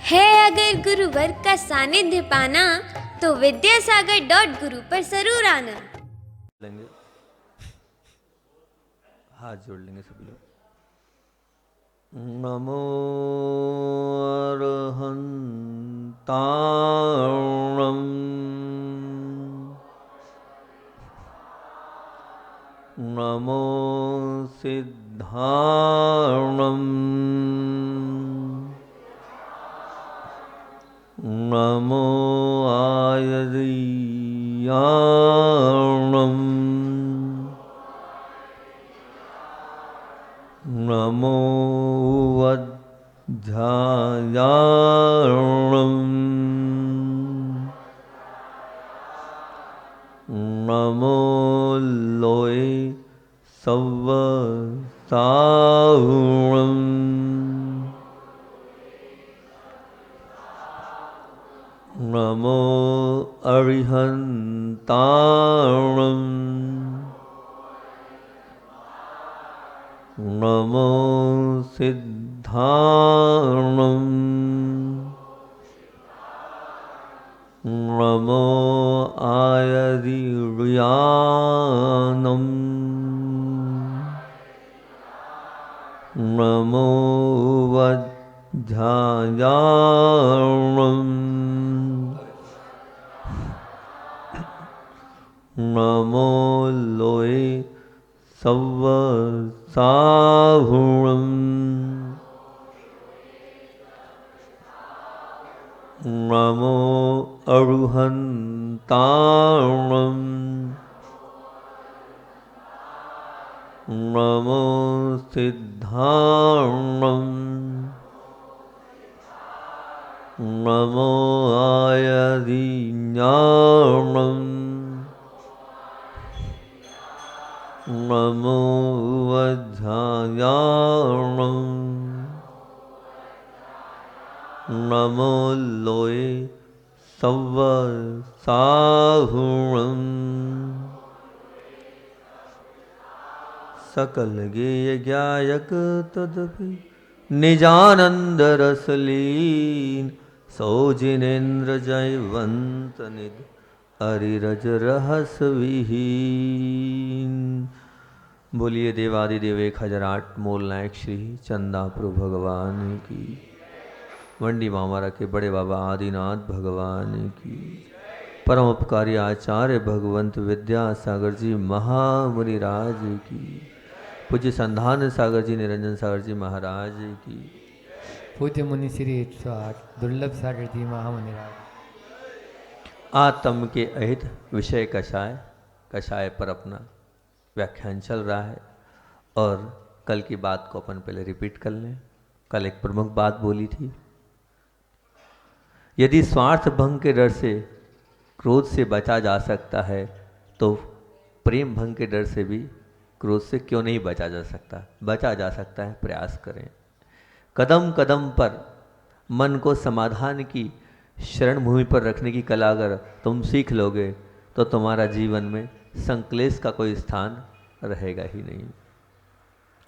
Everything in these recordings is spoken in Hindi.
है अगर गुरुवर का सानिध्य पाना तो विद्यासागर.गुरु पर जरूर आना। लेंगे, हाथ जोड़ लेंगे सभी लोग। नमो अरहंताणं नमो सिद्धाणं नमो आयर्याणं नमो वध्यायाणं नमो लोये सव्वसाहुणं नमो अरिहन्ताणं नमो सिद्धाणं नमो आयर्याणं नमो वध्यायाणं नमो लोये सव्वसाहुणं नमो अरुहन्ताणं नमो सिद्धाणं नमो आयर्याणं नमो वध्यायाणं नमो लोये सव्वसाहुणं सकल गेय गायक तदपि निजानंदरसलीन सौ जिनेन्द्र जयवंत निध अरिरज रहस विहीन। बोलिए देवादिदेव 1008 मूल नायक श्री चंदाप्रभु भगवान की, वंडी मामारा के बड़े बाबा आदिनाथ भगवान की, परम उपकारी आचार्य भगवंत विद्यासागर जी महामुनि राज की, पूज्य संधान सागर जी निरंजन सागर जी महाराज की, पूज्य मुनि श्री 108 दुर्लभ सागर जी महामुनिराज। आत्म के अहित विषय कषाय पर अपना व्याख्यान चल रहा है और कल की बात को अपन पहले रिपीट कर लें। कल एक प्रमुख बात बोली थी, यदि स्वार्थ भंग के डर से क्रोध से बचा जा सकता है तो प्रेम भंग के डर से भी क्रोध से क्यों नहीं बचा जा सकता। बचा जा सकता है, प्रयास करें। कदम कदम पर मन को समाधान की शरण भूमि पर रखने की कला अगर तुम सीख लोगे तो तुम्हारा जीवन में संक्लेश का कोई स्थान रहेगा ही नहीं।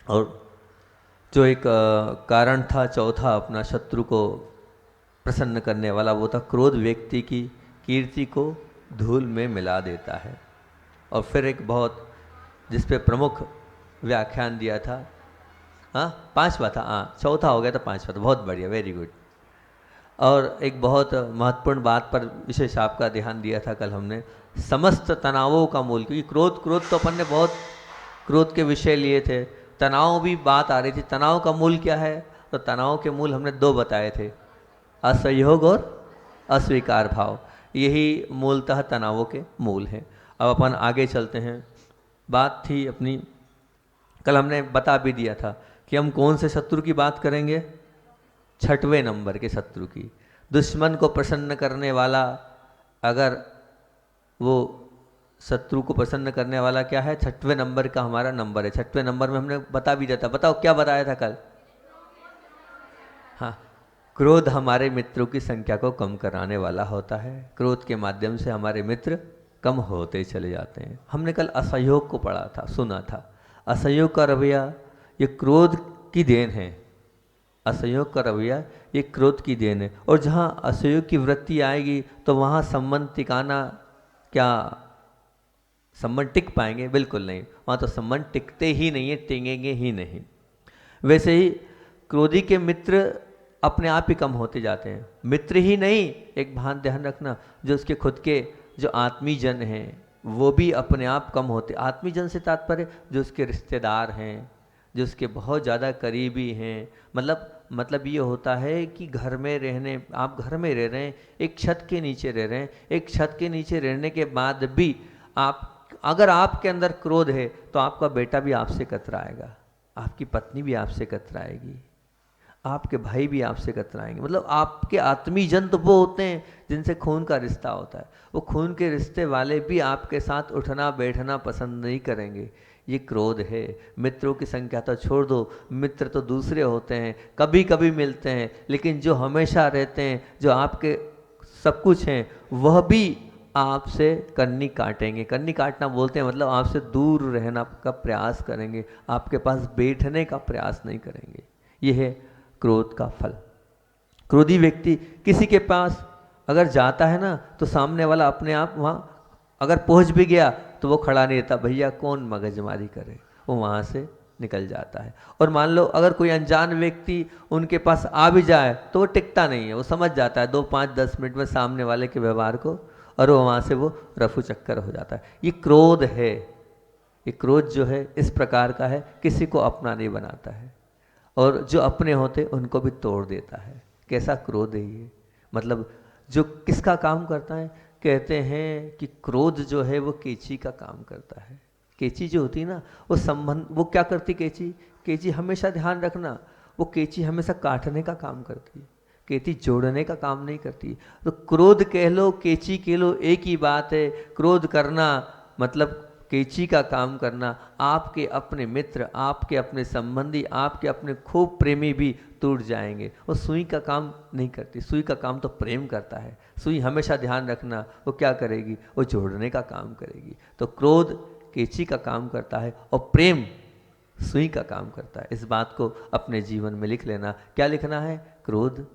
और जो एक कारण था चौथा अपना शत्रु को प्रसन्न करने वाला, वो था क्रोध व्यक्ति की कीर्ति को धूल में मिला देता है। और फिर एक बहुत जिस पे प्रमुख व्याख्यान दिया था, हाँ पांचवा था, हाँ चौथा हो गया था, पांचवा था, बहुत बढ़िया, वेरी गुड। और एक बहुत महत्वपूर्ण बात पर विशेष आपका ध्यान दिया था कल हमने, समस्त तनावों का मूल, क्योंकि क्रोध तो अपन ने बहुत क्रोध के विषय लिए थे, तनाव भी बात आ रही थी। तनाव का मूल क्या है, तो तनाव के मूल हमने दो बताए थे, असहयोग और अस्वीकार भाव, यही मूलतः तनावों के मूल हैं। अब अपन आगे चलते हैं। बात थी अपनी, कल हमने बता भी दिया था कि हम कौन से शत्रु की बात करेंगे, छठवें नंबर के शत्रु की। दुश्मन को प्रसन्न करने वाला, अगर वो शत्रु को प्रसन्न करने वाला क्या है, छठवें नंबर का हमारा नंबर है। छठवें नंबर में हमने बता भी दिया था, बताओ क्या बताया था कल। हाँ, क्रोध हमारे मित्रों की संख्या को कम कराने वाला होता है। क्रोध के माध्यम से हमारे मित्र कम होते चले जाते हैं। हमने कल असहयोग को पढ़ा था, सुना था। असहयोग का रवैया ये क्रोध की देन है। असहयोग का रवैया ये क्रोध की देन है। और जहाँ असहयोग की वृत्ति आएगी तो वहाँ संबंध टिकाना, क्या संबंध टिक पाएंगे? बिल्कुल नहीं, वहाँ तो संबंध टिकते ही नहीं है, टिकेंगे ही नहीं। वैसे ही क्रोधी के मित्र अपने आप ही कम होते जाते हैं। मित्र ही नहीं, एक ध्यान रखना, जो उसके खुद के जो आत्मीजन हैं वो भी अपने आप कम होते। आत्मीजन से तात्पर्य जो उसके रिश्तेदार हैं, जो उसके बहुत ज़्यादा करीबी हैं। मतलब ये होता है कि घर में रहने, आप घर में रह रहे हैं, एक छत के नीचे रह रहे हैं, एक छत के नीचे रहने के बाद भी अगर आपके अंदर क्रोध है तो आपका बेटा भी आपसे कतराएगा, आपकी पत्नी भी आपसे कतराएगी, आपके भाई भी आपसे कतराएंगे। मतलब आपके आत्मीजन तो वो होते हैं जिनसे खून का रिश्ता होता है, वो खून के रिश्ते वाले भी आपके साथ उठना बैठना पसंद नहीं करेंगे। ये क्रोध है। मित्रों की संख्या तो छोड़ दो, मित्र तो दूसरे होते हैं, कभी कभी मिलते हैं, लेकिन जो हमेशा रहते हैं, जो आपके सब कुछ हैं, वह भी आपसे कन्नी काटेंगे। कन्नी काटना बोलते हैं मतलब आपसे दूर रहना का प्रयास करेंगे, आपके पास बैठने का प्रयास नहीं करेंगे। यह है क्रोध का फल। क्रोधी व्यक्ति किसी के पास अगर जाता है ना तो सामने वाला अपने आप वहाँ अगर पहुँच भी गया तो वो खड़ा नहीं रहता, भैया कौन मगजमारी करे, वो वहाँ से निकल जाता है। और मान लो अगर कोई अनजान व्यक्ति उनके पास आ भी जाए तो वो टिकता नहीं है, वो समझ जाता है 2, 5, 10 मिनट में सामने वाले के व्यवहार को, और वो वहाँ से वो रफू चक्कर हो जाता है। ये क्रोध है। ये क्रोध जो है इस प्रकार का है, किसी को अपना नहीं बनाता है और जो अपने होते उनको भी तोड़ देता है। कैसा क्रोध है ये? मतलब जो किसका काम करता है? कहते हैं कि क्रोध जो है वो केची का काम करता है। केची जो होती है ना, वो संबंध, वो क्या करती केची? केची हमेशा ध्यान रखना, वो केची हमेशा काटने का काम करती है, केची जोड़ने का काम नहीं करती। तो क्रोध कह लो, केची कह लो, एक ही बात है। क्रोध करना मतलब केची का काम करना। आपके अपने मित्र, आपके अपने संबंधी, आपके अपने खूब प्रेमी भी टूट जाएंगे। वो सुई का काम नहीं करती, सुई का काम तो प्रेम करता है। सुई हमेशा ध्यान रखना वो क्या करेगी? वो जोड़ने का काम करेगी। तो क्रोध केची का काम करता है और प्रेम सुई का काम करता है। इस बात को अपने जीवन में लिख लेना। क्या लिखना है? क्रोध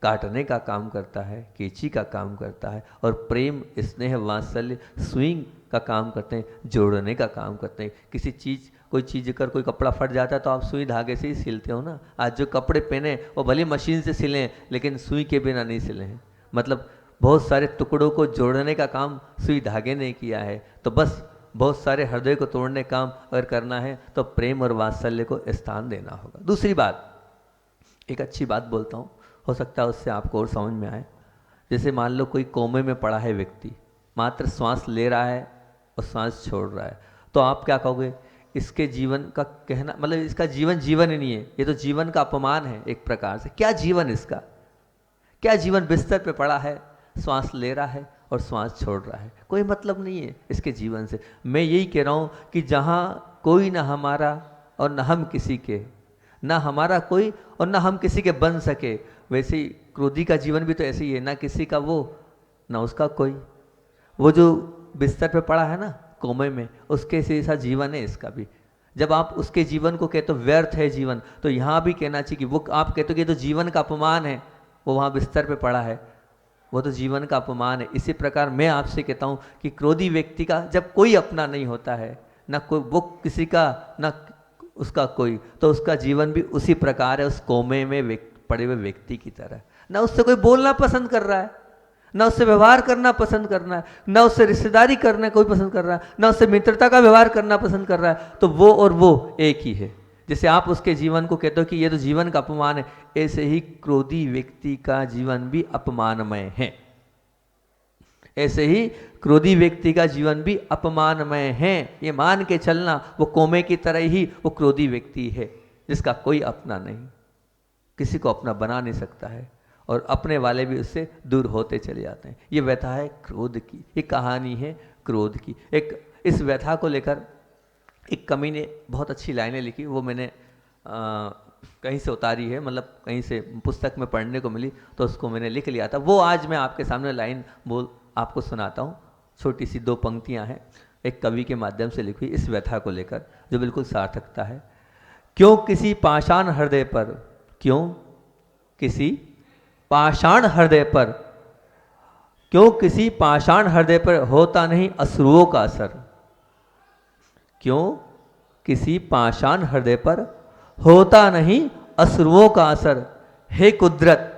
काटने का काम करता है, केची का काम करता है, और प्रेम स्नेह वात्सल्य सुई का काम करते हैं, जोड़ने का काम करते हैं। किसी चीज़, कोई चीज़ अगर कोई कपड़ा फट जाता है तो आप सुई धागे से ही सिलते हो ना। आज जो कपड़े पहने वो भले मशीन से सिलें लेकिन सुई के बिना नहीं सिले हैं। मतलब बहुत सारे टुकड़ों को जोड़ने का काम सुई धागे ने किया है। तो बस बहुत सारे हृदय को तोड़ने काम अगर करना है तो प्रेम और वात्सल्य को स्थान देना होगा। दूसरी बात, एक अच्छी बात बोलता हूँ, हो सकता है उससे आपको और समझ में आए। जैसे मान लो कोई कोमे में पड़ा है व्यक्ति, मात्र श्वास ले रहा है और श्वास छोड़ रहा है, तो आप क्या कहोगे? इसके जीवन का कहना मतलब इसका जीवन जीवन ही नहीं है, ये तो जीवन का अपमान है एक प्रकार से। क्या जीवन इसका? क्या जीवन? बिस्तर पे पड़ा है, श्वास ले रहा है और श्वास छोड़ रहा है, कोई मतलब नहीं है इसके जीवन से। मैं यही कह रहा हूँ कि जहाँ कोई ना हमारा और ना हम किसी के, ना हमारा कोई और ना हम किसी के बन सके, वैसे ही क्रोधी का जीवन भी तो ऐसे ही है, ना किसी का वो ना उसका कोई। वो जो बिस्तर पे पड़ा है ना कोमे में, उसके जैसा जीवन है इसका भी। जब आप उसके जीवन को कहते हो व्यर्थ है जीवन, तो यहाँ भी कहना चाहिए कि वो आप कहते हो कि ये तो जीवन का अपमान है, वो वहाँ बिस्तर पे पड़ा है, वो तो जीवन का अपमान है। इसी प्रकार मैं आपसे कहता हूँ कि क्रोधी व्यक्ति का जब कोई अपना नहीं होता है, ना कोई वो किसी का ना उसका कोई, तो उसका जीवन भी उसी प्रकार है, उस कोमे में पड़े हुए व्यक्ति की तरह। ना उससे कोई बोलना पसंद कर रहा है, ना उससे व्यवहार करना पसंद करना है, ना उससे रिश्तेदारी करना कोई पसंद कर रहा है, ना उससे मित्रता का व्यवहार करना पसंद कर रहा है। तो वो और वो एक ही है। जैसे आप उसके जीवन को कहते हो कि ये तो जीवन का अपमान है, ऐसे ही क्रोधी व्यक्ति का जीवन भी अपमानमय है। ऐसे ही क्रोधी व्यक्ति का जीवन भी अपमानमय है। ये मान के चलना, वो कोमे की तरह ही वो क्रोधी व्यक्ति है जिसका कोई अपना नहीं, किसी को अपना बना नहीं सकता है, और अपने वाले भी उससे दूर होते चले जाते हैं। ये व्यथा है क्रोध की, ये कहानी है क्रोध की। एक इस व्यथा को लेकर एक कवि ने बहुत अच्छी लाइनें लिखी, वो मैंने कहीं से उतारी है, मतलब कहीं से पुस्तक में पढ़ने को मिली तो उसको मैंने लिख लिया था। वो आज मैं आपके सामने लाइन आपको सुनाता हूँ। छोटी सी 2 पंक्तियाँ हैं, एक कवि के माध्यम से लिखी इस व्यथा को लेकर, जो बिल्कुल सार्थकता है। क्यों किसी पाषाण हृदय पर, क्यों किसी पाषाण हृदय पर, क्यों किसी पाषाण हृदय पर होता नहीं असुरों का असर। क्यों किसी पाषाण हृदय पर होता नहीं असुरों का असर। हे कुदरत,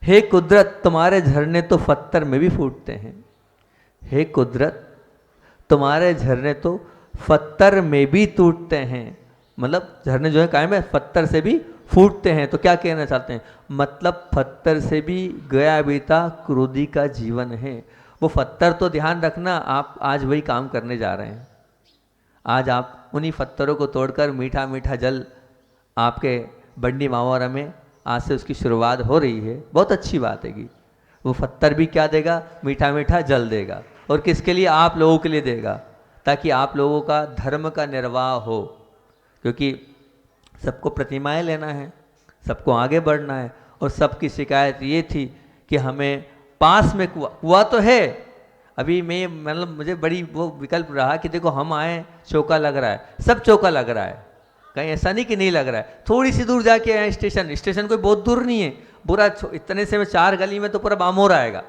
हे कुदरत तुम्हारे झरने तो पत्थर में भी फूटते हैं। हे कुदरत तुम्हारे झरने तो पत्थर में भी टूटते हैं। मतलब झरने जो है कायम है, पत्थर से भी फूटते हैं। तो क्या कहना चाहते हैं, मतलब पत्थर से भी गया बीता क्रोधी का जीवन है। वो पत्थर तो ध्यान रखना, आप आज वही काम करने जा रहे हैं। आज आप उन्हीं पत्थरों को तोड़कर मीठा मीठा जल आपके बंडी मावरा में आज से उसकी शुरुआत हो रही है। बहुत अच्छी बात है कि वो पत्थर भी क्या देगा, मीठा मीठा जल देगा। और किसके लिए, आप लोगों के लिए देगा, ताकि आप लोगों का धर्म का निर्वाह हो। क्योंकि सबको प्रतिमाएं लेना है, सबको आगे बढ़ना है। और सबकी शिकायत ये थी कि हमें पास में कुआं तो है, अभी मैं मतलब मुझे बड़ी वो विकल्प रहा कि देखो हम आए, चौका लग रहा है, सब चौका लग रहा है, कहीं ऐसा नहीं कि नहीं लग रहा है। थोड़ी सी दूर जाके आए स्टेशन, स्टेशन कोई बहुत दूर नहीं है, पूरा इतने से में 4 गली में तो पूरा बामोर आएगा,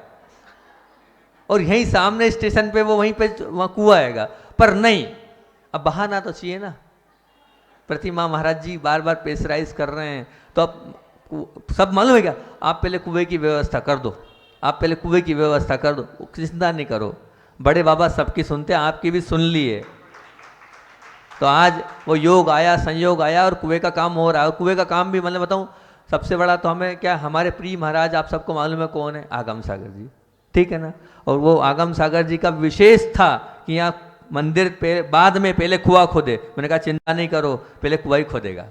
और यहीं सामने स्टेशन पे वो वहीं पे वहाँ कुआं आएगा। पर नहीं, अब बहाना तो चाहिए ना। प्रतिमा महाराज जी बार बार प्रेशराइज कर रहे हैं, तो अब सब मालूम है क्या, आप पहले कुएं की व्यवस्था कर दो, आप पहले कुएं की व्यवस्था कर दो, चिंता नहीं करो। बड़े बाबा सबकी सुनते हैं, आपकी भी सुन लिए। तो आज वो योग आया, संयोग आया और कुएं का काम हो रहा है। और कुएं का काम भी मतलब बताऊं, सबसे बड़ा तो हमें क्या, हमारे प्रिय महाराज आप सबको मालूम है कौन है, आगम सागर जी, ठीक है ना। और वो आगम सागर जी का विशेष था कि यहाँ मंदिर पे बाद में पहले कुआं खोदे। मैंने कहा चिंता नहीं करो, पहले कुआं ही खोदेगा।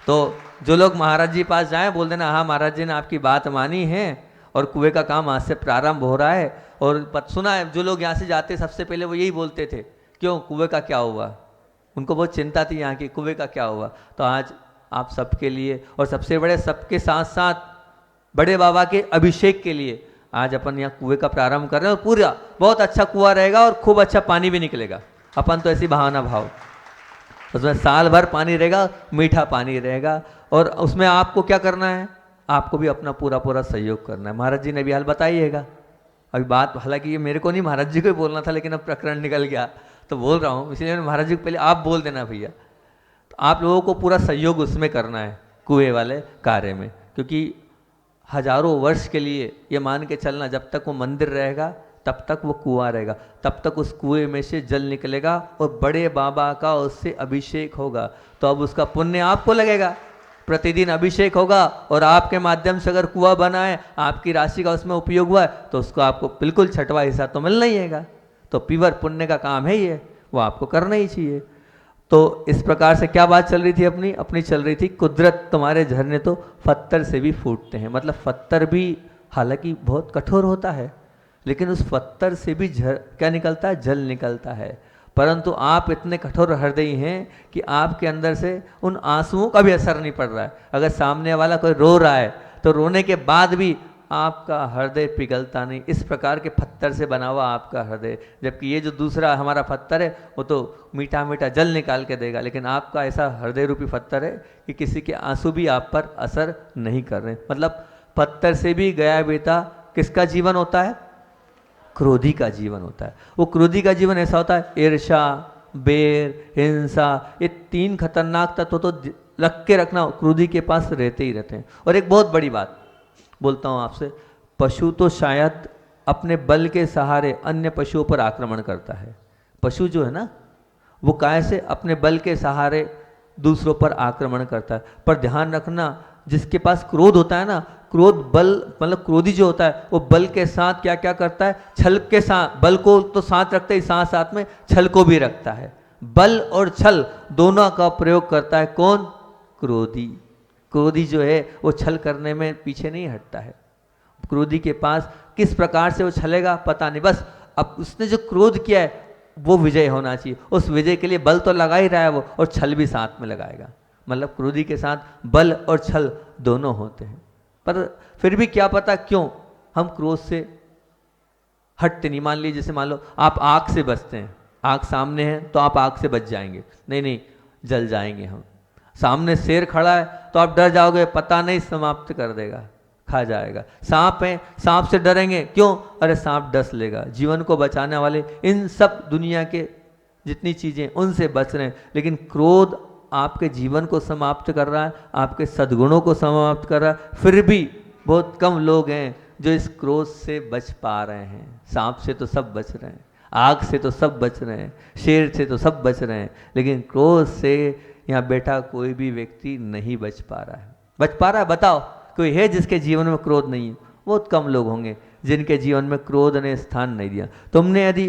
तो जो लोग महाराज जी पास जाएं बोल देना, हाँ महाराज जी ने आपकी बात मानी है और कुएं का काम आज से प्रारंभ हो रहा है। और सुना है जो लोग यहाँ से जाते सबसे पहले वो यही बोलते थे, क्यों कुएं का क्या हुआ, उनको बहुत चिंता थी यहाँ की, कुएं का क्या हुआ। तो आज आप सबके लिए और सबसे बड़े सबके साथ साथ बड़े बाबा के अभिषेक के लिए आज अपन यहाँ कुएं का प्रारंभ कर रहे हैं। और पूरा बहुत अच्छा कुआं रहेगा और खूब अच्छा पानी भी निकलेगा। अपन तो ऐसी बहाना भाव, उसमें साल भर पानी रहेगा, मीठा पानी रहेगा। और उसमें आपको क्या करना है, आपको भी अपना पूरा पूरा सहयोग करना है। महाराज जी ने भी हाल बताइएगा। अभी बात हालांकि ये मेरे को नहीं, महाराज जी को ही बोलना था, लेकिन अब प्रकरण निकल गया तो बोल रहा हूँ। इसलिए महाराज जी को पहले आप बोल देना भैया। तो आप लोगों को पूरा सहयोग उसमें करना है, कुएं वाले कार्य में। क्योंकि हजारों वर्ष के लिए ये मान के चलना, जब तक वो मंदिर रहेगा तब तक वो कुआं रहेगा, तब तक उस कुएं में से जल निकलेगा और बड़े बाबा का उससे अभिषेक होगा। तो अब उसका पुण्य आपको लगेगा, प्रतिदिन अभिषेक होगा। और आपके माध्यम से अगर कुआं बना है, आपकी राशि का उसमें उपयोग हुआ है, तो उसको आपको बिल्कुल छठवां हिस्सा तो मिलना ही है। तो पीवर पुण्य का काम है ये, वो आपको करना ही चाहिए। तो इस प्रकार से क्या बात चल रही थी अपनी चल रही थी, कुदरत तुम्हारे झरने तो पत्थर से भी फूटते हैं। मतलब पत्थर भी हालांकि बहुत कठोर होता है, लेकिन उस पत्थर से भी क्या निकलता है, जल निकलता है। परंतु आप इतने कठोर हृदयी हैं कि आपके अंदर से उन आंसुओं का भी असर नहीं पड़ रहा है। अगर सामने वाला कोई रो रहा है तो रोने के बाद भी आपका हृदय पिघलता नहीं। इस प्रकार के पत्थर से बना हुआ आपका हृदय। जबकि ये जो दूसरा हमारा पत्थर है वो तो मीठा मीठा जल निकाल के देगा, लेकिन आपका ऐसा हृदय रूपी पत्थर है कि किसी के आंसू भी आप पर असर नहीं कर रहे। मतलब पत्थर से भी गया बेटा किसका जीवन होता है, क्रोधी का जीवन होता है। वो क्रोधी का जीवन ऐसा होता है, ईर्ष्या, बेर, हिंसा, ये 3 खतरनाक तत्व तो रख के रखना, क्रोधी के पास रहते ही रहते हैं। और एक बहुत बड़ी बात बोलता हूँ आपसे, पशु तो शायद अपने बल के सहारे अन्य पशुओं पर आक्रमण करता है। पशु जो है ना, वो काय से अपने बल के सहारे दूसरों पर आक्रमण करता है। पर ध्यान रखना, जिसके पास क्रोध होता है ना, क्रोध बल मतलब क्रोधी जो होता है वो बल के साथ क्या क्या करता है, छल के साथ, बल को तो साथ रखता है, साथ साथ में छल को भी रखता है। बल और छल दोनों का प्रयोग करता है कौन, क्रोधी। क्रोधी जो है वो छल करने में पीछे नहीं हटता है। क्रोधी के पास किस प्रकार से वो छलेगा पता नहीं, बस अब उसने जो क्रोध किया है वो विजय होना चाहिए। उस विजय के लिए बल तो लगा ही रहा है वो, और छल भी साथ में लगाएगा। मतलब क्रोधी के साथ बल और छल दोनों होते हैं। पर फिर भी क्या पता क्यों हम क्रोध से हटते नहीं। मान लीजिए जैसे मान लो आप आग से बचते हैं, आग सामने है तो आप आग से बच जाएंगे, नहीं नहीं जल जाएंगे हम। सामने शेर खड़ा है तो आप डर जाओगे, पता नहीं समाप्त कर देगा, खा जाएगा। सांप है, सांप से डरेंगे क्यों? अरे सांप डस लेगा। जीवन को बचाने वाले इन सब दुनिया के जितनी चीज़ें उनसे बच रहे हैं, लेकिन क्रोध आपके जीवन को समाप्त कर रहा है, आपके सद्गुणों को समाप्त कर रहा है। फिर भी बहुत कम लोग हैं जो इस क्रोध से बच पा रहे हैं। सांप से तो सब बच रहे हैं, आग से तो सब बच रहे हैं, शेर से तो सब बच रहे हैं, लेकिन क्रोध से यहाँ बैठा कोई भी व्यक्ति नहीं बच पा रहा है। बच पा रहा है? बताओ कोई है जिसके जीवन में क्रोध नहीं है? बहुत कम लोग होंगे जिनके जीवन में क्रोध ने स्थान नहीं दिया। तुमने यदि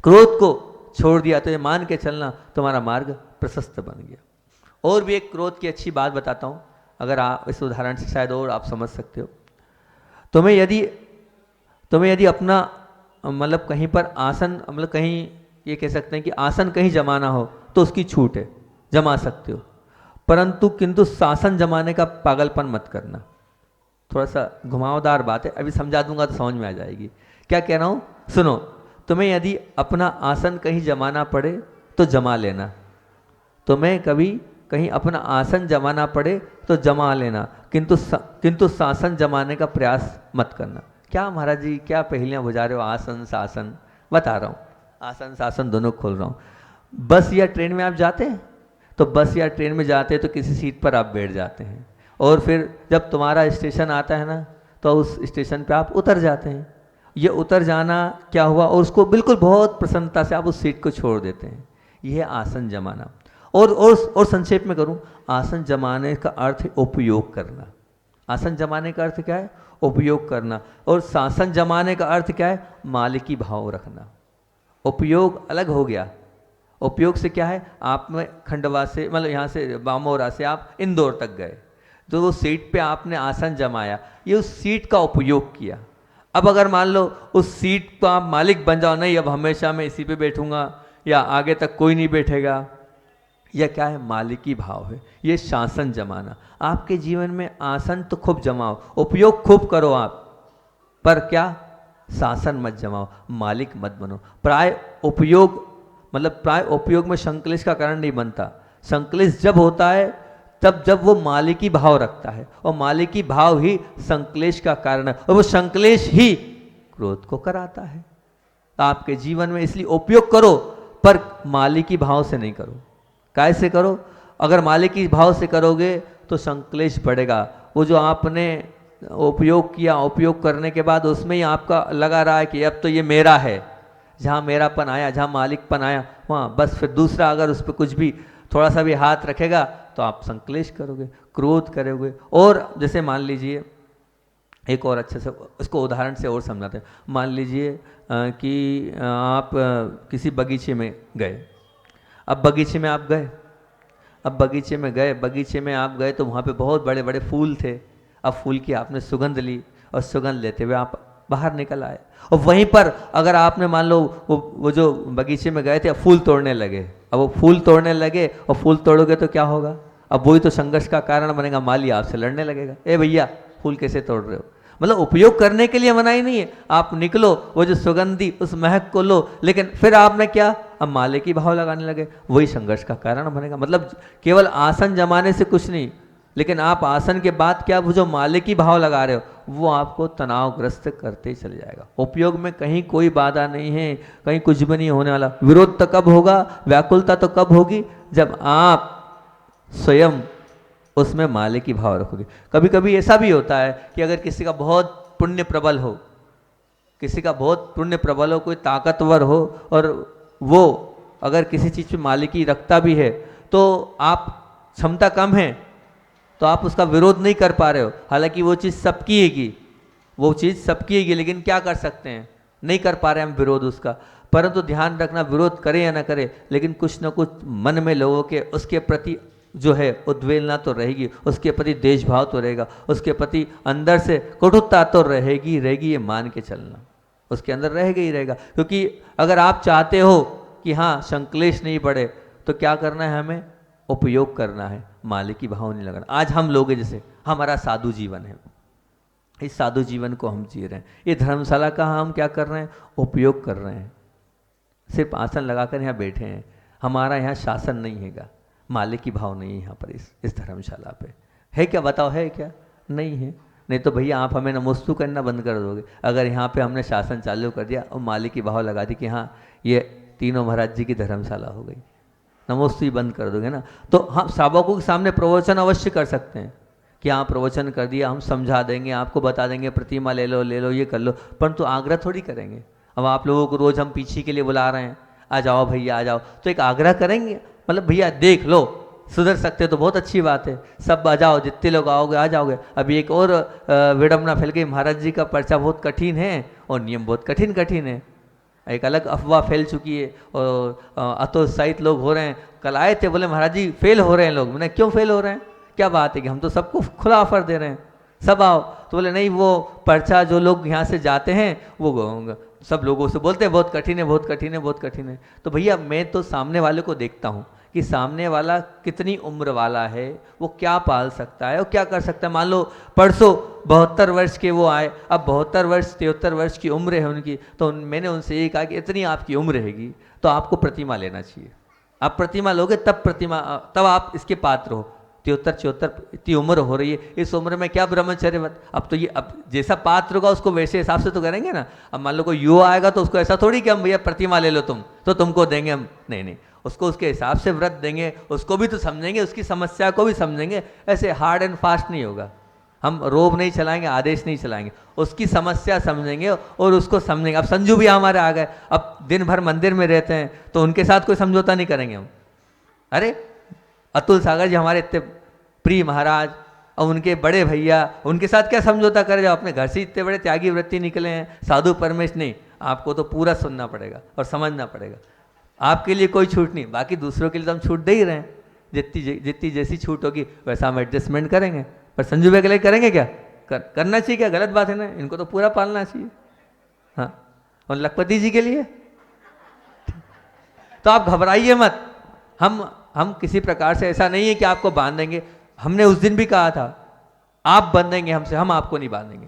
क्रोध को छोड़ दिया तो ये मान के चलना तुम्हारा मार्ग प्रशस्त बन गया। और भी एक क्रोध की अच्छी बात बताता हूँ, अगर आप इस उदाहरण से शायद और आप समझ सकते हो। तुम्हें यदि अपना मतलब कहीं पर आसन, मतलब कहीं ये कह सकते हैं कि आसन कहीं जमाना हो तो उसकी छूट है, जमा सकते हो, परंतु किंतु शासन जमाने का पागलपन मत करना। थोड़ा सा घुमावदार बात है, अभी समझा दूंगा तो समझ में आ जाएगी क्या कह रहा हूँ। सुनो, तुम्हें यदि अपना आसन कहीं जमाना पड़े तो जमा लेना, तुम्हें कभी कहीं अपना आसन जमाना पड़े तो जमा लेना, किंतु शासन जमाने का प्रयास मत करना। क्या महाराज जी क्या पहेलियाँ बुझा रहे हो? आसन शासन बता रहा हूँ, आसन शासन दोनों खोल रहा हूँ। बस या ट्रेन में आप जाते हैं तो बस या ट्रेन में जाते हैं तो किसी सीट पर आप बैठ जाते हैं, और फिर जब तुम्हारा स्टेशन आता है ना तो उस स्टेशन पे आप उतर जाते हैं। ये उतर जाना क्या हुआ, और उसको बिल्कुल बहुत प्रसन्नता से आप उस सीट को छोड़ देते हैं। यह है आसन जमाना। और संक्षेप में करूं, आसन जमाने का अर्थ है उपयोग करना। आसन जमाने का अर्थ क्या है? उपयोग करना। और शासन जमाने का अर्थ क्या है? मालिकी भाव रखना। उपयोग अलग हो गया। उपयोग से क्या है, आप में खंडवा से मतलब यहाँ से बामोरा से आप इंदौर तक गए तो वो सीट पे आपने आसन जमाया, ये उस सीट का उपयोग किया। अब अगर मान लो उस सीट का आप मालिक बन जाओ, नहीं अब हमेशा मैं इसी पे बैठूंगा या आगे तक कोई नहीं बैठेगा, यह क्या है? मालिकी भाव है, ये शासन जमाना। आपके जीवन में आसन तो खूब जमाओ, उपयोग खूब करो आप, पर क्या? शासन मत जमाओ, मालिक मत बनो। प्राय उपयोग में संक्लेश का कारण नहीं बनता। संक्लेश जब होता है तब जब वो मालिकी भाव रखता है, और मालिकी भाव ही संक्लेश का कारण है, और वो संक्लेश ही क्रोध को कराता है। आपके जीवन में इसलिए उपयोग करो, पर मालिकी भाव से नहीं करो। कैसे करो? अगर मालिकी भाव से करोगे तो संक्लेश बढ़ेगा। वो जो आपने उपयोग किया, उपयोग करने के बाद उसमें ही आपका लगा रहा है कि अब तो ये मेरा है, जहाँ मेरापन आया, जहाँ मालिकपन आया वहाँ बस फिर दूसरा अगर उस पर कुछ भी थोड़ा सा भी हाथ रखेगा तो आप संक्लेश करोगे, क्रोध करोगे। और जैसे मान लीजिए एक और अच्छे से इसको उदाहरण से और समझाते हैं। मान लीजिए कि आप किसी बगीचे में गए। अब बगीचे में आप गए, बगीचे में आप गए तो वहाँ पे बहुत बड़े बड़े फूल थे। अब फूल की आपने सुगंध ली, और सुगंध लेते हुए आप बाहर निकल आए, और वहीं पर अगर आपने मान लो वो जो बगीचे में गए थे अब फूल तोड़ने लगे। अब वो फूल तोड़ने लगे, और फूल तोड़ोगे तो क्या होगा? अब वही तो संघर्ष का कारण बनेगा, माली आपसे लड़ने लगेगा, ए भैया फूल कैसे तोड़ रहे हो? मतलब उपयोग करने के लिए मनाही नहीं है, आप निकलो, वो जो सुगंधी उस महक को लो, लेकिन फिर आपने क्या? अब माले की भाव लगाने लगे, वही संघर्ष का कारण बनेगा। मतलब केवल आसन जमाने से कुछ नहीं, लेकिन आप आसन के बाद क्या वो जो माले की भाव लगा रहे हो वो आपको तनावग्रस्त करते ही चले जाएगा। उपयोग में कहीं कोई बाधा नहीं है, कहीं कुछ भी नहीं होने वाला। विरोध तो कब होगा, व्याकुलता तो कब होगी? जब आप स्वयं उसमें माले की भाव रखोगे। कभी कभी ऐसा भी होता है कि अगर किसी का बहुत पुण्य प्रबल हो, कोई ताकतवर हो, और वो अगर किसी चीज़ पे मालिकी रखता भी है तो आप क्षमता कम है तो आप उसका विरोध नहीं कर पा रहे हो। हालांकि वो चीज़ सबकी हैगी, लेकिन क्या कर सकते हैं? नहीं कर पा रहे हम विरोध उसका। परंतु ध्यान रखना, विरोध करें या ना करें, लेकिन कुछ ना कुछ मन में लोगों के उसके प्रति जो है उद्वेलना तो रहेगी, उसके प्रति देशभाव तो रहेगा, उसके प्रति अंदर से कटुता तो रहेगी, ये मान के चलना उसके अंदर रहेगा ही रहेगा। क्योंकि अगर आप चाहते हो कि हाँ संक्लेश नहीं बढ़े तो क्या करना है? हमें उपयोग करना है, मालिकी भाव नहीं लगाना। आज हम लोग जैसे हमारा साधु जीवन है, इस साधु जीवन को हम जी रहे हैं। ये धर्मशाला का हम क्या कर रहे हैं? उपयोग कर रहे हैं। सिर्फ आसन लगाकर यहाँ बैठे हैं, हमारा यहाँ शासन नहीं हैगा। मालिक की भाव नहीं है यहाँ पर इस धर्मशाला पे। है क्या बताओ, है क्या? नहीं है। नहीं तो भैया आप हमें नमोस्तु करना बंद कर दोगे। अगर यहाँ पे हमने शासन चालू कर दिया और मालिक की भाव लगा दी कि हाँ ये तीनों महाराज जी की धर्मशाला हो गई, नमोस्तु ही बंद कर दोगे ना। तो हम सावकों के सामने प्रवचन अवश्य कर सकते हैं कि हाँ प्रवचन कर दिया, हम समझा देंगे, आपको बता देंगे प्रतिमा ले लो ये कर लो, परंतु आग्रह थोड़ी करेंगे। अब आप लोगों को रोज़ हम पीछे के लिए बुला रहे हैं, आ जाओ भैया आ जाओ, तो एक आग्रह करेंगे, मतलब भैया देख लो सुधर सकते तो बहुत अच्छी बात है, सब आ जाओ, जितने लोग आओगे आ जाओगे। अभी एक और विडम्बना फैल गई, महाराज जी का पर्चा बहुत कठिन है और नियम बहुत कठिन है। एक अलग अफवाह फैल चुकी है और अतोत्साहित लोग हो रहे हैं। कल आए थे बोले महाराज जी फेल हो रहे हैं लोग। मैंने क्यों फेल हो रहे हैं, क्या बात है कि हम तो सबको खुला ऑफर दे रहे हैं, सब आओ। तो बोले नहीं वो पर्चा जो लोग यहाँ से जाते हैं वो सब लोगों से बोलते हैं बहुत कठिन है बहुत कठिन है बहुत कठिन है। तो भैया मैं तो सामने वाले को देखता हूँ कि सामने वाला कितनी उम्र वाला है, वो क्या पाल सकता है और क्या कर सकता है। मान लो परसों 72 वर्ष के वो आए, अब 72 वर्ष 73 वर्ष की उम्र है उनकी, तो मैंने उनसे ये कहा कि इतनी आपकी उम्र रहेगी तो आपको प्रतिमा लेना चाहिए। आप प्रतिमा लोगे तब आप इसके पात्र हो। 73-74 इतनी उम्र हो रही है, इस उम्र में क्या ब्रह्मचर्य मत। अब तो ये अब जैसा पात्र होगा उसको वैसे हिसाब से तो करेंगे ना। अब मान लो कोई युवा आएगा तो उसको ऐसा थोड़ी कि हम भैया प्रतिमा ले लो तुम तो तुमको देंगे हम, नहीं, उसको उसके हिसाब से व्रत देंगे, उसको भी तो समझेंगे, उसकी समस्या को भी समझेंगे। ऐसे हार्ड एंड फास्ट नहीं होगा, हम रोब नहीं चलाएंगे, आदेश नहीं चलाएंगे, उसकी समस्या समझेंगे और उसको समझेंगे। अब संजू भी हमारे आ गए, अब दिन भर मंदिर में रहते हैं तो उनके साथ कोई समझौता नहीं करेंगे हम। अरे अतुल सागर जी हमारे इतने प्रिय महाराज और उनके बड़े भैया, उनके साथ क्या समझौता करे, जाओ अपने घर से इतने बड़े त्यागी व्रती निकले हैं, साधु परमेश नहीं। आपको तो पूरा सुनना पड़ेगा और समझना पड़ेगा। आपके लिए कोई छूट नहीं, बाकी दूसरों के लिए तो हम छूट दे ही रहे हैं। जितनी जैसी छूट होगी वैसा हम एडजस्टमेंट करेंगे, पर संजू भाई के लिए करेंगे क्या? करना चाहिए क्या? गलत बात है ना, इनको तो पूरा पालना चाहिए। हाँ, और लखपति जी के लिए तो आप घबराइए मत। हम किसी प्रकार से ऐसा नहीं है कि आपको बांधेंगे। हमने उस दिन भी कहा था आप बंधेंगे हमसे, हम आपको नहीं बांधेंगे।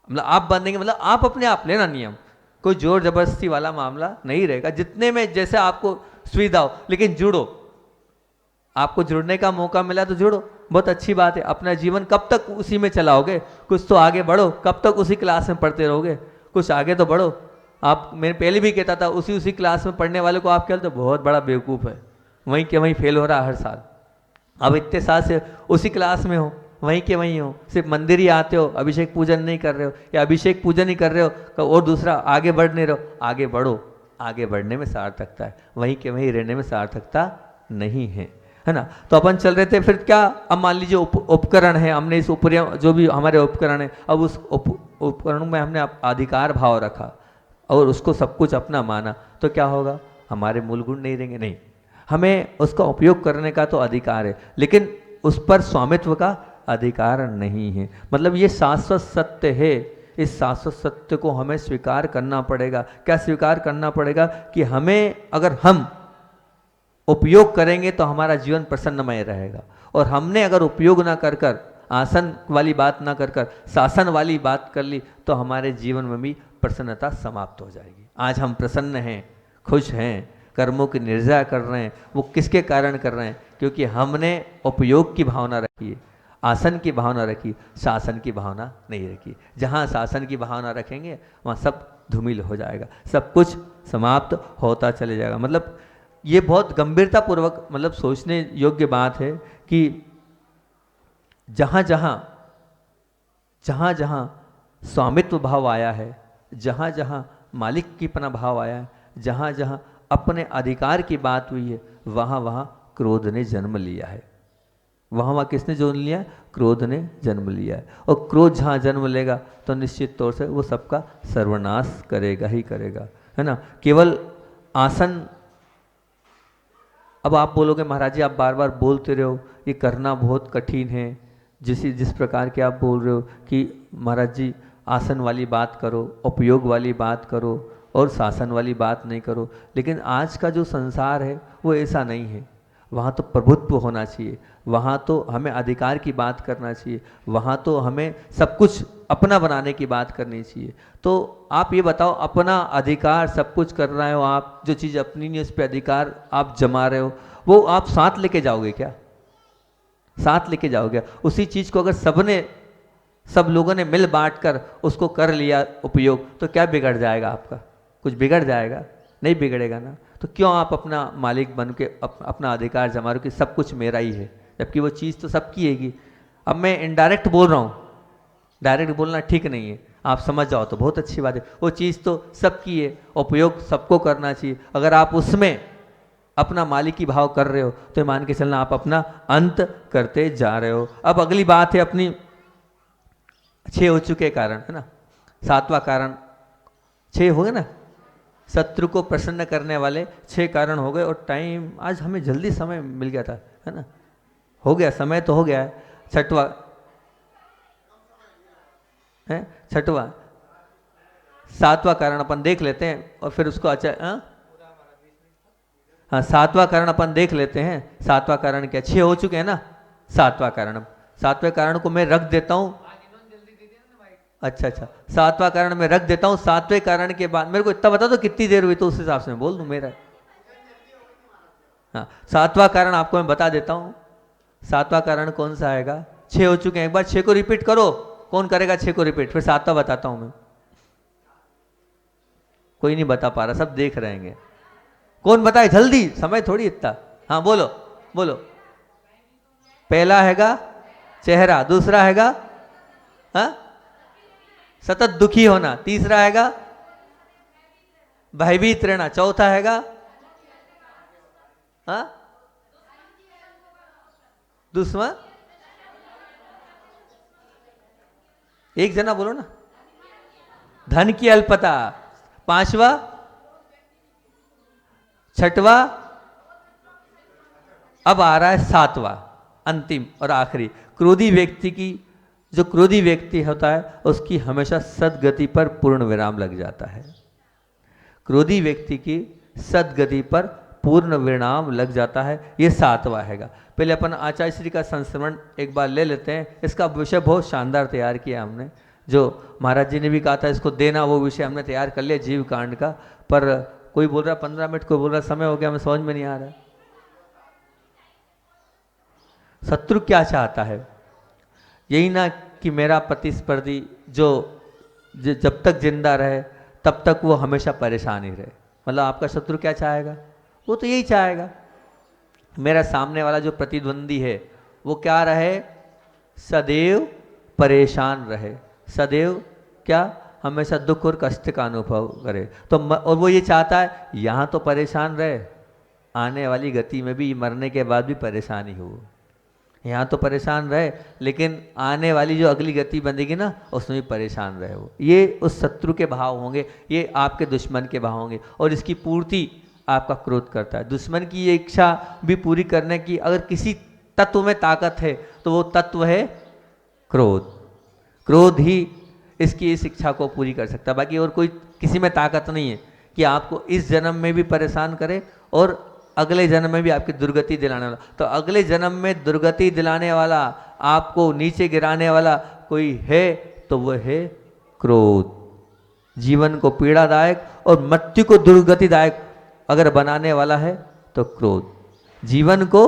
मतलब आप बंधेंगे मतलब आप अपने आप लेना नियम, कोई जोर जबरदस्ती वाला मामला नहीं रहेगा। जितने में जैसे आपको सुविधा हो, लेकिन जुड़ो। आपको जुड़ने का मौका मिला तो जुड़ो, बहुत अच्छी बात है। अपना जीवन कब तक उसी में चलाओगे? कुछ तो आगे बढ़ो। कब तक उसी क्लास में पढ़ते रहोगे? कुछ आगे तो बढ़ो। आप, मैं पहले भी कहता था उसी क्लास में पढ़ने वाले को आप कहते हो बहुत बड़ा बेवकूफ़ है, वहीं के वहीं फेल हो रहा है हर साल। अब इतने साल से उसी क्लास में हो, वहीं के वहीं हो, सिर्फ मंदिर ही आते हो, अभिषेक पूजन नहीं कर रहे हो, या अभिषेक पूजन ही कर रहे हो और दूसरा आगे बढ़ नहीं रहे हो। आगे बढ़ो, आगे बढ़ने में सार्थकता है, वहीं के वहीं रहने में सार्थकता नहीं है ना। तो अपन चल रहे थे, फिर क्या, अब मान लीजिए उपकरण है, हमने इस जो भी हमारे उपकरण है, अब उस उपकरण में हमने अधिकार भाव रखा और उसको सब कुछ अपना माना, तो क्या होगा? हमारे मूल गुण नहीं रहेंगे। नहीं, हमें उसका उपयोग करने का तो अधिकार है, लेकिन उस पर स्वामित्व का अधिकार नहीं है। मतलब ये शाश्वत सत्य है, इस शाश्वत सत्य को हमें स्वीकार करना पड़ेगा। क्या स्वीकार करना पड़ेगा? कि हमें, अगर हम उपयोग करेंगे तो हमारा जीवन प्रसन्नमय रहेगा, और हमने अगर उपयोग ना कर कर, आसन वाली बात ना कर कर शासन वाली बात कर ली, तो हमारे जीवन में भी प्रसन्नता समाप्त हो जाएगी। आज हम प्रसन्न हैं, खुश हैं, कर्मों की निर्जरा कर रहे हैं, वो किसके कारण कर रहे हैं? क्योंकि हमने उपयोग की भावना रखी है, आसन की भावना रखी, शासन की भावना नहीं रखी। जहाँ शासन की भावना रखेंगे वहाँ सब धूमिल हो जाएगा, सब कुछ समाप्त होता चले जाएगा। मतलब ये बहुत गंभीरता पूर्वक मतलब सोचने योग्य बात है कि जहाँ जहाँ स्वामित्व भाव आया है, जहाँ जहाँ मालिक की पना भाव आया है, जहाँ जहाँ अपने अधिकार की बात हुई है, वहाँ वहाँ क्रोध ने जन्म लिया है। वहाँ किसने जन्म लिया? क्रोध ने जन्म लिया है। और क्रोध जहाँ जन्म लेगा तो निश्चित तौर से वो सबका सर्वनाश करेगा ही करेगा, है ना। केवल आसन, अब आप बोलोगे महाराज जी आप बार बार बोलते रहे हो ये करना बहुत कठिन है, जिस प्रकार के आप बोल रहे हो कि महाराज जी आसन वाली बात करो, उपयोग वाली बात करो और शासन वाली बात नहीं करो। लेकिन आज का जो संसार है वो ऐसा नहीं है। वहाँ तो प्रभुत्व होना चाहिए, वहाँ तो हमें अधिकार की बात करना चाहिए, वहाँ तो हमें सब कुछ अपना बनाने की बात करनी चाहिए। तो आप ये बताओ, अपना अधिकार सब कुछ कर रहे हो आप, जो चीज़ अपनी नहीं उस पर अधिकार आप जमा रहे हो, वो आप साथ लेके जाओगे क्या? साथ लेके जाओगे? उसी चीज को अगर सब लोगों ने मिल बांट कर उसको कर लिया उपयोग, तो क्या बिगड़ जाएगा आपका? कुछ बिगड़ जाएगा? नहीं बिगड़ेगा ना। तो क्यों आप अपना मालिक बन के अपना अधिकार जमा रहे कि सब कुछ मेरा ही है, जबकि वो चीज़ तो सबकी हैगी। अब मैं इनडायरेक्ट बोल रहा हूँ, डायरेक्ट बोलना ठीक नहीं है, आप समझ जाओ तो बहुत अच्छी बात है। वो चीज़ तो सबकी है, उपयोग सबको करना चाहिए। अगर आप उसमें अपना मालिकी भाव कर रहे हो तो मान के चलना आप अपना अंत करते जा रहे हो। अब अगली बात है अपनी 6 हो चुके कारण, है ना। 7वां कारण 6 हो गए ना, शत्रु को प्रसन्न करने वाले 6 कारण हो गए। और टाइम आज हमें जल्दी समय मिल गया था, है ना, हो गया समय तो हो गया है। 6वां है, 6वां 7वां कारण अपन देख लेते हैं और फिर उसको अच्छा हाँ 7वां कारण अपन देख लेते हैं। 7वां कारण क्या? 6 हो चुके हैं ना, 7वां कारण। 7वें कारण को मैं रख देता हूँ। अच्छा, 7वां कारण मैं रख देता हूँ। 7वें कारण के बाद मेरे को इतना बता दो कितनी देर हुई, तो उस हिसाब से मैं बोल दूँ मेरा। हाँ 7वां कारण आपको मैं बता देता हूँ। 7वां कारण कौन सा आएगा? 6 हो चुके हैं, एक बार 6 को रिपीट करो। कौन करेगा 6 को रिपीट? फिर 7वां बताता हूँ मैं। कोई नहीं बता पा रहा, सब देख रहेंगे। कौन बताए जल्दी, समय थोड़ी इतना। हाँ बोलो बोलो। पहला हैगा चेहरा, दूसरा हैगा हाँ सतत दुखी होना, तीसरा हैगा भयभीत रहना, चौथा हैगा हाँ दुश्मन। एक जना बोलो ना। धन की अल्पता, 5वां, 6वां, अब आ रहा है 7वां, अंतिम और आखिरी। क्रोधी व्यक्ति की, जो क्रोधी व्यक्ति होता है उसकी हमेशा सदगति पर पूर्ण विराम लग जाता है। क्रोधी व्यक्ति की सदगति पर पूर्ण विराम लग जाता है। ये 7वां हैगा। पहले अपन आचार्य श्री का संस्मरण एक बार ले लेते हैं। इसका विषय बहुत शानदार तैयार किया हमने, जो महाराज जी ने भी कहा था इसको देना, वो विषय हमने तैयार कर लिया जीव कांड का। पर कोई बोल रहा 15 मिनट, कोई बोल रहा समय हो गया, हमें समझ में नहीं आ रहा। शत्रु क्या चाहता है? यही ना कि मेरा प्रतिस्पर्धी जो जब तक जिंदा रहे तब तक वो हमेशा परेशान ही रहे। मतलब आपका शत्रु क्या चाहेगा? वो तो यही चाहेगा मेरा सामने वाला जो प्रतिद्वंदी है वो क्या रहे? सदैव परेशान रहे, सदैव क्या? हमेशा दुख और कष्ट का अनुभव करे। तो और वो ये चाहता है यहाँ तो परेशान रहे, आने वाली गति में भी, मरने के बाद भी परेशानी हो। यहाँ तो परेशान रहे लेकिन आने वाली जो अगली गति बनेगी ना उसमें भी परेशान रहे वो। ये उस शत्रु के भाव होंगे, ये आपके दुश्मन के भाव होंगे। और इसकी पूर्ति आपका क्रोध करता है। दुश्मन की ये इच्छा भी पूरी करने की अगर किसी तत्व में ताकत है तो वो तत्व है क्रोध। क्रोध ही इसकी इस इच्छा को पूरी कर सकता है। बाकी और कोई किसी में ताकत नहीं है कि आपको इस जन्म में भी परेशान करे और अगले जन्म में भी आपकी दुर्गति दिलाने वाला। तो अगले जन्म में दुर्गति दिलाने वाला, आपको नीचे गिराने वाला कोई है तो वह है क्रोध। जीवन को पीड़ादायक और मृत्यु को दुर्गतिदायक अगर बनाने वाला है तो क्रोध। जीवन को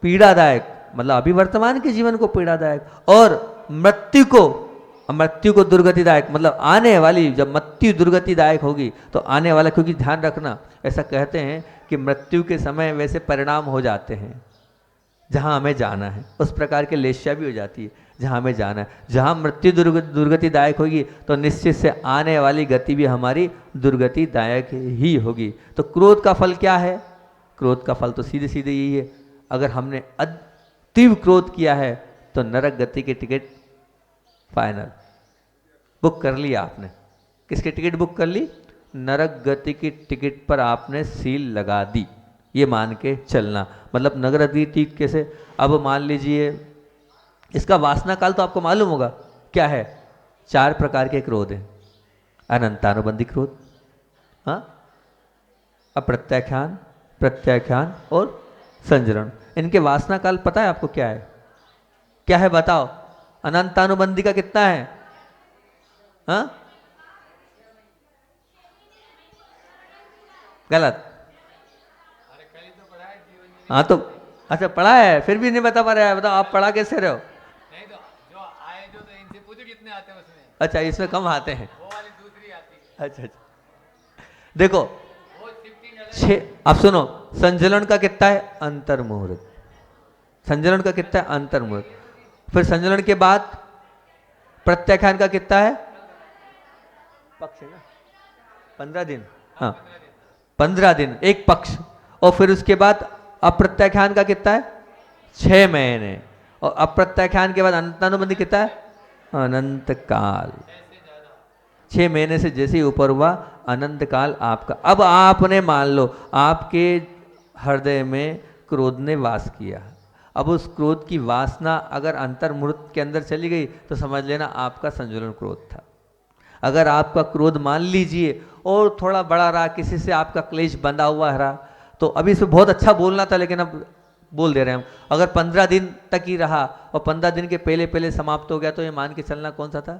पीड़ादायक मतलब अभी वर्तमान के जीवन को पीड़ादायक, और मृत्यु को दुर्गतिदायक मतलब आने वाली, जब मृत्यु दुर्गतिदायक होगी तो आने वाला, क्योंकि ध्यान रखना ऐसा कहते हैं कि मृत्यु के समय वैसे परिणाम हो जाते हैं जहां हमें जाना है, उस प्रकार के लेश्या भी हो जाती है जहां हमें जाना है। जहां मृत्यु दुर्गतिदायक होगी तो निश्चित से आने वाली गति भी हमारी दुर्गतिदायक ही होगी। तो क्रोध का फल क्या है? क्रोध का फल तो सीधे सीधे यही है, अगर हमने तीव्र क्रोध किया है तो नरक गति की टिकट फाइनल बुक कर लिया आपने। किसकी टिकट बुक कर ली? नरक गति की टिकट पर आपने सील लगा दी, ये मान के चलना। मतलब नरक गति कैसे? अब मान लीजिए इसका वासना काल तो आपको मालूम होगा क्या है। 4 प्रकार के क्रोध हैं। अनंतानुबंधी क्रोध, हाँ, अप्रत्याख्यान, प्रत्याख्यान और संजरण। इनके वासना काल पता है आपको क्या है? क्या है बताओ? अनंतानुबंधी का कितना है? हाँ गलत। हाँ तो अच्छा पढ़ा है फिर भी नहीं बता पा रहा है, बताओ आप पढ़ा कैसे रहे हो? नहीं तो जो आए जो तो इनसे पूछो कितने आते हैं उसमें, अच्छा इसमें कम आते हैं। वो वाली दूसरी आती है। अच्छा अच्छा देखो वो शिफ्टिंग अलग। छः, आप सुनो, संजलन का कितना है? अंतर मुहूर्त। संजलन का कितना है? अंतर मुहूर्त। फिर संजलन के बाद प्रत्याख्यान का कितना है? पक्ष है ना, 15 दिन। हाँ 15 दिन एक पक्ष। और फिर उसके बाद अप्रत्याख्यान का कितना है? 6 महीने। और अप्रत्याख्यान के बाद अनंतानुबंधी कितना है? अनंत काल। 6 महीने से जैसे ही ऊपर हुआ अनंत काल आपका। अब आपने मान लो आपके हृदय में क्रोध ने वास किया, अब उस क्रोध की वासना अगर अंतर्मुहूर्त के अंदर चली गई तो समझ लेना आपका संजुलन क्रोध था। अगर आपका क्रोध मान लीजिए और थोड़ा बड़ा रहा, किसी से आपका क्लेश बंधा हुआ रहा, तो अभी इसमें बहुत अच्छा बोलना था लेकिन अब बोल दे रहे हैं हम। अगर 15 दिन तक ही रहा और 15 दिन के पहले पहले समाप्त हो गया तो ये मान के चलना कौन सा था?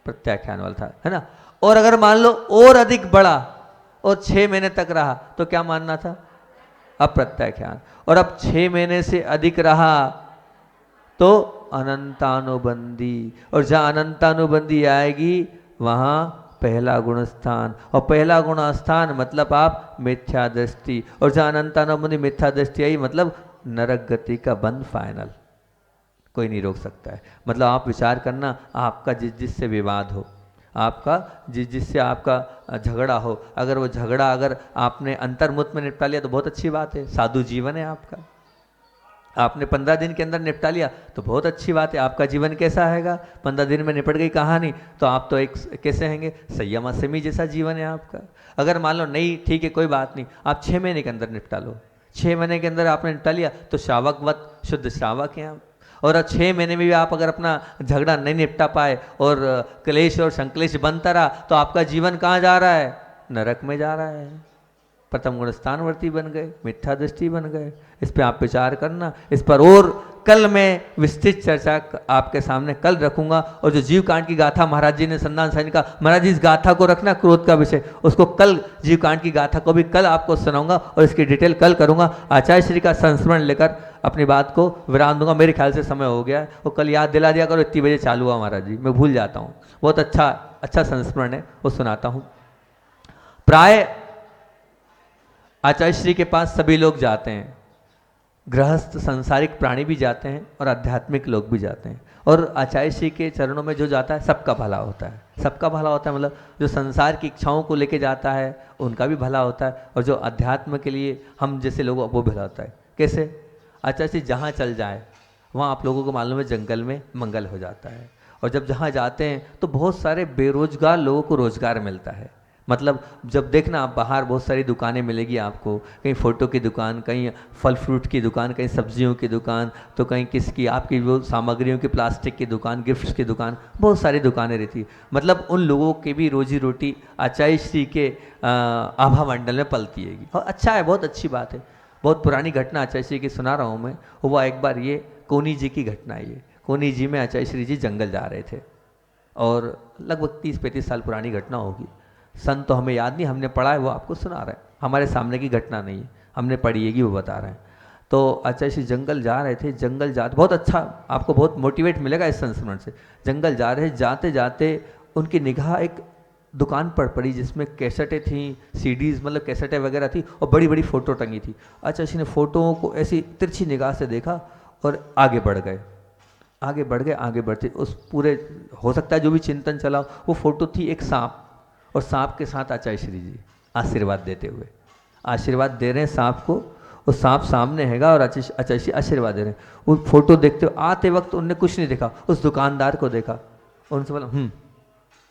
प्रत्याख्यान वाला था, है ना। और अगर मान लो और अधिक बढ़ा और 6 महीने तक रहा तो क्या मानना था? अप्रत्याख्यान। और अब 6 महीने से अधिक रहा तो अनंतानुबंधी। और जहां अनंतानुबंधी आएगी वहां पहला गुण स्थान, और पहला गुण स्थान मतलब आप मिथ्या दृष्टि, और जहां अनंतानुबंधी मिथ्या दृष्टि आई मतलब नरक गति का बंद फाइनल, कोई नहीं रोक सकता है। मतलब आप विचार करना, आपका जिस जिससे विवाद हो, आपका जिस जिससे आपका झगड़ा हो, अगर वो झगड़ा अगर आपने अंतर्मुहूर्त में निपटा लिया तो बहुत अच्छी बात है, साधु जीवन है आपका। आपने 15 दिन के अंदर निपटा लिया तो बहुत अच्छी बात है। आपका जीवन कैसा आएगा? 15 दिन में निपट गई कहानी तो आप तो एक कैसे हैंगे? संयम असमी जैसा जीवन है आपका। अगर मान लो नहीं ठीक है कोई बात नहीं, आप 6 महीने के अंदर निपटा लो, 6 महीने के अंदर आपने निपटा लिया तो श्रावकवत शुद्ध श्रावक हैं आप। और 6 महीने में भी आप अगर अपना झगड़ा नहीं निपटा पाए और क्लेश और संक्लेश बनता रहा तो आपका जीवन कहाँ जा रहा है? नरक में जा रहा है। प्रथम गुण स्थानवर्ती बन गए, मिथ्या दृष्टि बन गए। इस पे आप विचार करना। इस पर और कल मैं विस्तृत चर्चा आपके सामने कल रखूंगा। और जो जीव कांड की गाथा महाराज जी ने संदान साइन का, महाराज जी इस गाथा को रखना क्रोध का विषय, उसको कल जीव कांड की गाथा को भी कल आपको सुनाऊंगा और इसकी डिटेल कल करूंगा। आचार्य श्री का संस्मरण लेकर अपनी बात को विराम दूंगा। मेरे ख्याल से समय हो गया है, वो कल याद दिला दिया करो इतनी बजे चालू हुआ महाराज जी, मैं भूल जाता हूँ। बहुत अच्छा संस्मरण है, वो सुनाता हूँ। प्राय आचार्य श्री के पास सभी लोग जाते हैं, गृहस्थ सांसारिक प्राणी भी जाते हैं और आध्यात्मिक लोग भी जाते हैं। और आचार्य श्री के चरणों में जो जाता है सबका भला होता है। सबका भला होता है मतलब जो संसार की इच्छाओं को लेके जाता है उनका भी भला होता है, और जो अध्यात्म के लिए हम जैसे लोगों वो भला होता है। कैसे? आचार्य श्री जहाँ चल जाए वहाँ आप लोगों को मालूम है जंगल में मंगल हो जाता है। और जब जहाँ जाते हैं तो बहुत सारे बेरोजगार लोगों को रोजगार मिलता है। मतलब जब देखना आप बाहर बहुत सारी दुकानें मिलेगी आपको, कहीं फ़ोटो की दुकान, कहीं फल फ्रूट की दुकान, कहीं सब्जियों की दुकान, तो कहीं किसकी आपकी वो सामग्रियों की प्लास्टिक की दुकान, गिफ्ट्स की दुकान, बहुत सारी दुकानें रहती। मतलब उन लोगों की भी रोजी रोटी आचार्य श्री के आभा मंडल में पलती है। और अच्छा है, बहुत अच्छी बात है। बहुत पुरानी घटना आचार्य श्री की सुना रहा हूँ मैं। हुआ एक बार ये कोनी जी की घटना है। ये कोनी जी में आचार्य श्री जी जंगल जा रहे थे और लगभग 30-35 साल पुरानी घटना होगी। सन तो हमें याद नहीं, हमने पढ़ा है वो आपको सुना रहे हैं, हमारे सामने की घटना नहीं है, हमने पढ़ी है कि वो बता रहे हैं। तो आचार्य श्री जंगल जा रहे थे, जंगल जाते बहुत अच्छा आपको बहुत मोटिवेट मिलेगा इस संस्मरण से। जंगल जा रहे जाते जाते उनकी निगाह एक दुकान पर पड़ी जिसमें कैसेटें थी, सीडीज़ मतलब कैसेटें वगैरह थी और बड़ी बड़ी फ़ोटो टंगी थी। आचार्य श्री ने फ़ोटोओं को ऐसी तिरछी निगाह से देखा और आगे बढ़ गए। आगे बढ़ गए, आगे बढ़ते उस पूरे हो सकता है जो भी चिंतन चला वो फ़ोटो थी एक सांप, और सांप के साथ आचार्य श्री जी आशीर्वाद देते हुए, आशीर्वाद दे रहे हैं सांप को, वो सांप सामने हैगा और आचार्य श्री आशीर्वाद दे रहे हैं। वो फोटो देखते हुए आते वक्त उनने कुछ नहीं देखा, उस दुकानदार को देखा, उनसे बोला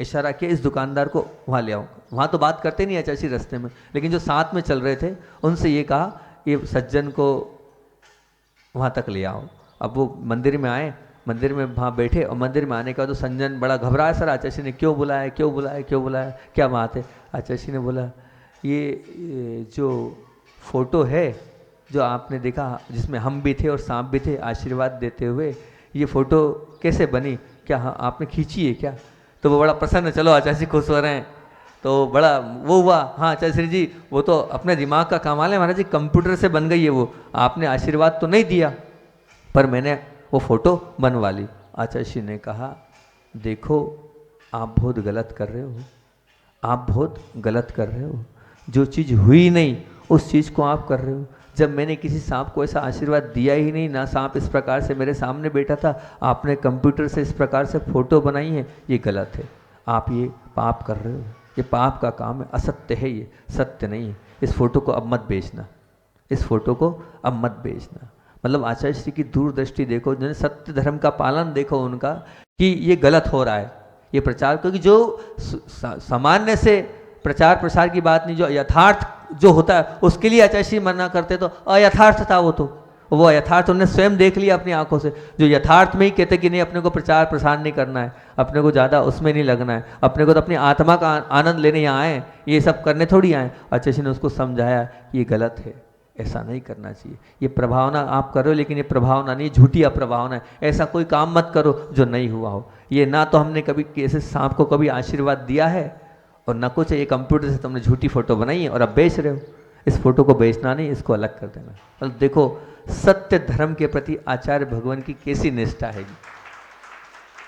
इशारा किया इस दुकानदार को वहाँ ले आओ। वहाँ तो बात करते नहीं आचार्य श्री रास्ते में, लेकिन जो साथ में चल रहे थे उनसे ये कहा ये सज्जन को वहाँ तक ले आओ। अब वो मंदिर में आए, मंदिर में वहाँ बैठे और मंदिर में आने के बाद तो संजन बड़ा घबराया, सर आचार्य श्री ने क्यों बुलाया, क्यों बुलाया, क्यों बुलाया, क्या बात है? आचार्य श्री ने बोला ये जो फोटो है जो आपने देखा जिसमें हम भी थे और सांप भी थे आशीर्वाद देते हुए, ये फ़ोटो कैसे बनी, क्या आपने खींची है क्या? तो वो बड़ा प्रसन्न, चलो आचार्य श्री खुश हो रहे हैं। तो बड़ा वो हुआ। हाँ आचार्य जी वो तो अपने दिमाग का कमाल है महाराज जी, कंप्यूटर से बन गई है वो, आपने आशीर्वाद तो नहीं दिया पर मैंने वो फोटो बनवा ली। आचार्य श्री ने कहा देखो आप बहुत गलत कर रहे हो, आप बहुत गलत कर रहे हो, जो चीज़ हुई नहीं उस चीज़ को आप कर रहे हो। जब मैंने किसी सांप को ऐसा आशीर्वाद दिया ही नहीं, ना सांप इस प्रकार से मेरे सामने बैठा था, आपने कंप्यूटर से इस प्रकार से फोटो बनाई है, ये गलत है, आप ये पाप कर रहे हो, ये पाप का काम है, असत्य है, ये सत्य नहीं है, इस फोटो को अब मत बेचना, इस फोटो को अब मत बेचना। मतलब आचार्य श्री की दूरदृष्टि देखो, जिन्हें सत्य धर्म का पालन देखो उनका, कि ये गलत हो रहा है ये प्रचार, क्योंकि जो सामान्य से प्रचार प्रसार की बात नहीं, जो यथार्थ जो होता है उसके लिए आचार्य श्री मना करते, तो अयथार्थ था वो अयथार्थ उन्होंने स्वयं देख लिया अपनी आंखों से। जो यथार्थ में ही कहते कि नहीं अपने को प्रचार प्रसार नहीं करना है, अपने को ज़्यादा उसमें नहीं लगना है, अपने को तो अपनी आत्मा का आनंद लेने यहाँ आए, ये सब करने थोड़ी आए। आचार्य श्री ने उसको समझाया ये गलत है, ऐसा नहीं करना चाहिए, ये प्रभावना आप कर रहे हो लेकिन ये प्रभावना नहीं, झूठी अप्रभावना है, ऐसा कोई काम मत करो जो नहीं हुआ हो। ये ना तो हमने कभी ऐसे सांप को कभी आशीर्वाद दिया है और ना कुछ, ये कंप्यूटर से तुमने झूठी फोटो बनाई है और अब बेच रहे हो, इस फोटो को बेचना नहीं, इसको अलग कर देना। मतलब देखो सत्य धर्म के प्रति आचार्य भगवान की कैसी निष्ठा हैगी,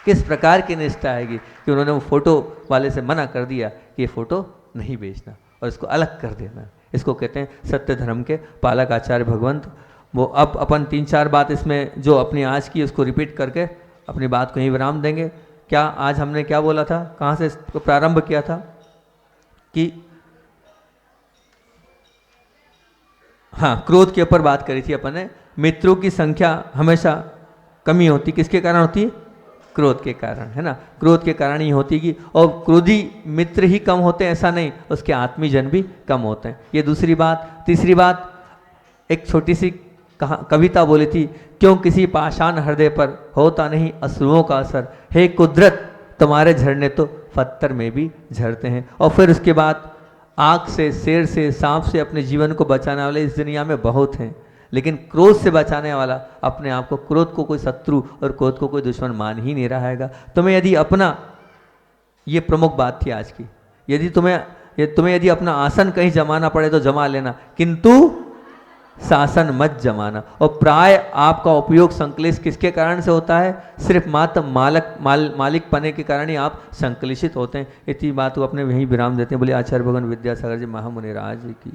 किस प्रकार की निष्ठा हैगी कि उन्होंने वो फोटो वाले से मना कर दिया कि ये फोटो नहीं बेचना और इसको अलग कर देना। इसको कहते हैं सत्य धर्म के पालक आचार्य भगवंत। वो अब अपन 3-4 बात इसमें जो अपनी आज की उसको रिपीट करके अपनी बात को यहीं विराम देंगे। क्या आज हमने क्या बोला था, कहाँ से इसको प्रारंभ किया था कि हाँ क्रोध के ऊपर बात करी थी अपन ने। मित्रों की संख्या हमेशा कमी होती, किसके कारण होती है, क्रोध के कारण, है ना, क्रोध के कारण ही होती कि, और क्रोधी मित्र ही कम होते हैं ऐसा नहीं, उसके आत्मीजन भी कम होते हैं, ये दूसरी बात। तीसरी बात एक छोटी सी कविता बोली थी, क्यों किसी पाषाण हृदय पर होता नहीं असुरों का असर, हे कुदरत तुम्हारे झरने तो पत्थर में भी झरते हैं। और फिर उसके बाद आग से, शेर से, सांप से अपने जीवन को बचाने वाले इस दुनिया में बहुत हैं, लेकिन क्रोध से बचाने वाला अपने आप को, क्रोध को कोई शत्रु और क्रोध को कोई दुश्मन मान ही नहीं रहा हैगा। तुम्हें यदि अपना, ये प्रमुख बात थी आज की, यदि तुम्हें यदि अपना आसन कहीं जमाना पड़े तो जमा लेना, किंतु शासन मत जमाना। और प्राय आपका उपयोग संकलित किसके कारण से होता है, सिर्फ मात्र मालिक पने के कारण ही आप संकलित होते हैं। इतनी बात को अपने वहीं विराम देते हैं। बोले आचार्य भगवान विद्यासागर जी महामुनि राज की।